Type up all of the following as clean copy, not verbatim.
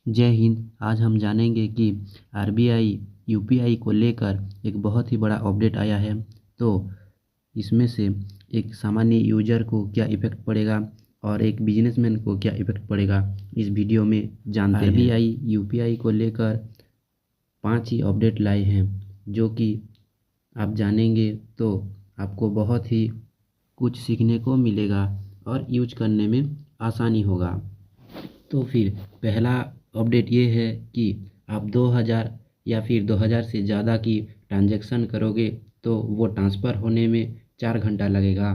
जय हिंद। आज हम जानेंगे कि आरबीआई यूपीआई को लेकर एक बहुत ही बड़ा अपडेट आया है। तो इसमें से एक सामान्य यूजर को क्या इफ़ेक्ट पड़ेगा और एक बिजनेसमैन को क्या इफ़ेक्ट पड़ेगा, इस वीडियो में जानते हैं। आरबीआई यूपीआई को लेकर 5 ही अपडेट लाए हैं, जो कि आप जानेंगे तो आपको बहुत ही कुछ सीखने को मिलेगा और यूज करने में आसानी होगा। तो फिर पहला अपडेट ये है कि आप 2000 या फिर 2000 से ज़्यादा की ट्रांजैक्शन करोगे तो वो ट्रांसफ़र होने में 4 घंटा लगेगा।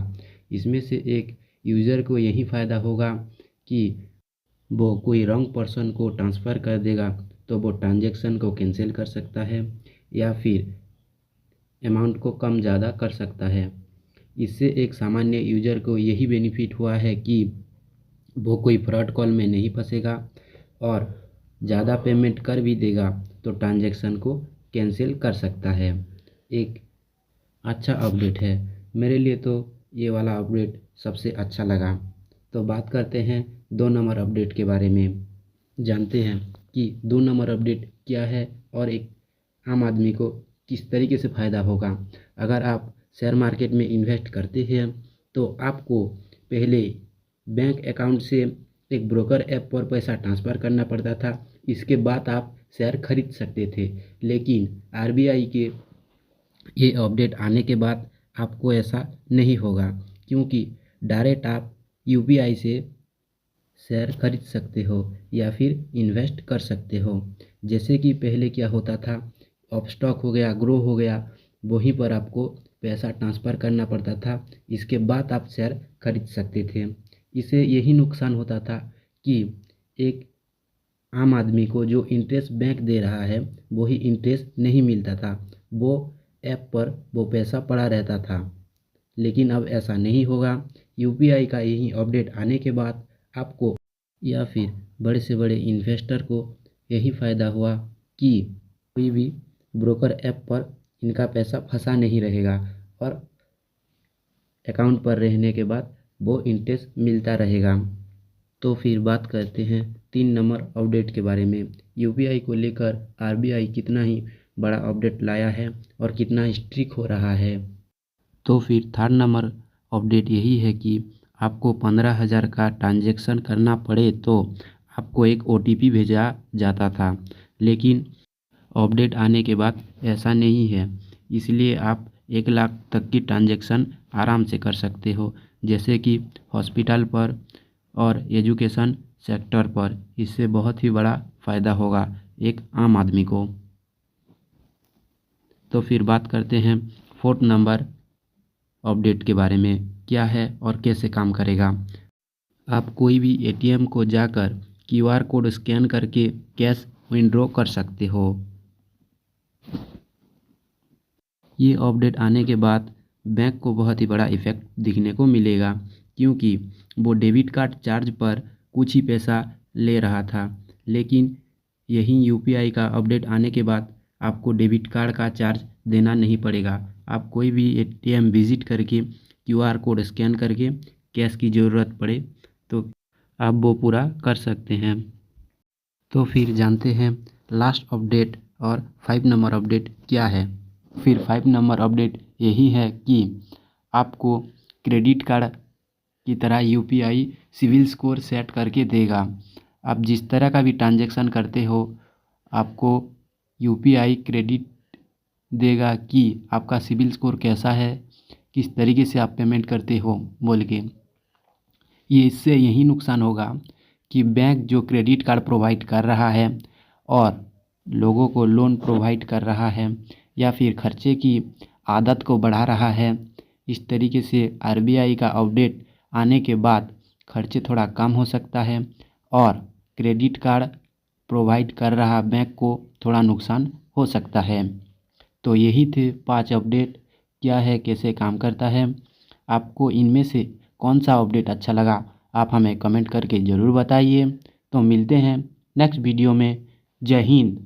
इसमें से एक यूज़र को यही फ़ायदा होगा कि वो कोई रॉन्ग पर्सन को ट्रांसफ़र कर देगा तो वो ट्रांजैक्शन को कैंसिल कर सकता है या फिर अमाउंट को कम ज़्यादा कर सकता है। इससे एक सामान्य यूज़र को यही बेनिफिट हुआ है कि वो कोई फ्रॉड कॉल में नहीं फंसेगा और ज़्यादा पेमेंट कर भी देगा तो ट्रांजैक्शन को कैंसिल कर सकता है। एक अच्छा अपडेट है, मेरे लिए तो ये वाला अपडेट सबसे अच्छा लगा। तो बात करते हैं 2 नंबर अपडेट के बारे में। जानते हैं कि 2 नंबर अपडेट क्या है और एक आम आदमी को किस तरीके से फ़ायदा होगा। अगर आप शेयर मार्केट में इन्वेस्ट करते हैं तो आपको पहले बैंक अकाउंट से एक ब्रोकर ऐप पर पैसा ट्रांसफ़र करना पड़ता था, इसके बाद आप शेयर खरीद सकते थे। लेकिन आरबीआई के ये अपडेट आने के बाद आपको ऐसा नहीं होगा, क्योंकि डायरेक्ट आप यूपीआई से शेयर खरीद सकते हो या फिर इन्वेस्ट कर सकते हो। जैसे कि पहले क्या होता था, अब स्टॉक हो गया, ग्रो हो गया, वहीं पर आपको पैसा ट्रांसफ़र करना पड़ता था, इसके बाद आप शेयर खरीद सकते थे। इसे यही नुकसान होता था कि एक आम आदमी को जो इंटरेस्ट बैंक दे रहा है वही इंटरेस्ट नहीं मिलता था, वो ऐप पर वो पैसा पड़ा रहता था। लेकिन अब ऐसा नहीं होगा। यूपीआई का यही अपडेट आने के बाद आपको या फिर बड़े से बड़े इन्वेस्टर को यही फ़ायदा हुआ कि कोई भी ब्रोकर ऐप पर इनका पैसा फंसा नहीं रहेगा और अकाउंट पर रहने के बाद वो इंटरेस्ट मिलता रहेगा। तो फिर बात करते हैं 3 नंबर अपडेट के बारे में। यूपीआई को लेकर आरबीआई कितना ही बड़ा अपडेट लाया है और कितना स्ट्रिक्ट हो रहा है। तो फिर 3rd नंबर अपडेट यही है कि आपको 15,000 का ट्रांजैक्शन करना पड़े तो आपको एक ओटीपी भेजा जाता था, लेकिन अपडेट आने के बाद ऐसा नहीं है। इसलिए आप 1 लाख तक की ट्रांजैक्शन आराम से कर सकते हो, जैसे कि हॉस्पिटल पर और एजुकेशन सेक्टर पर। इससे बहुत ही बड़ा फ़ायदा होगा एक आम आदमी को। तो फिर बात करते हैं 4th नंबर अपडेट के बारे में, क्या है और कैसे काम करेगा। आप कोई भी एटीएम को जाकर क्यूआर कोड स्कैन करके कैश विड्रॉ कर सकते हो। ये अपडेट आने के बाद बैंक को बहुत ही बड़ा इफ़ेक्ट दिखने को मिलेगा, क्योंकि वो डेबिट कार्ड चार्ज पर कुछ ही पैसा ले रहा था, लेकिन यही यूपीआई का अपडेट आने के बाद आपको डेबिट कार्ड का चार्ज देना नहीं पड़ेगा। आप कोई भी एटीएम विज़िट करके क्यूआर कोड स्कैन करके कैश की ज़रूरत पड़े तो आप वो पूरा कर सकते हैं। तो फिर जानते हैं लास्ट अपडेट और 5 नंबर अपडेट क्या है। फिर 5 नंबर अपडेट यही है कि आपको क्रेडिट कार्ड की तरह यूपीआई सिविल स्कोर सेट करके देगा। आप जिस तरह का भी ट्रांजैक्शन करते हो आपको यूपीआई क्रेडिट देगा कि आपका सिविल स्कोर कैसा है, किस तरीके से आप पेमेंट करते हो बोल के। ये इससे यही नुकसान होगा कि बैंक जो क्रेडिट कार्ड प्रोवाइड कर रहा है और लोगों को लोन प्रोवाइड कर रहा है या फिर खर्चे की आदत को बढ़ा रहा है, इस तरीके से आरबीआई का अपडेट आने के बाद खर्चे थोड़ा कम हो सकता है और क्रेडिट कार्ड प्रोवाइड कर रहा बैंक को थोड़ा नुकसान हो सकता है। तो यही थे 5 अपडेट, क्या है, कैसे काम करता है। आपको इनमें से कौन सा अपडेट अच्छा लगा आप हमें कमेंट करके ज़रूर बताइए। तो मिलते हैं नेक्स्ट वीडियो में। जय हिंद।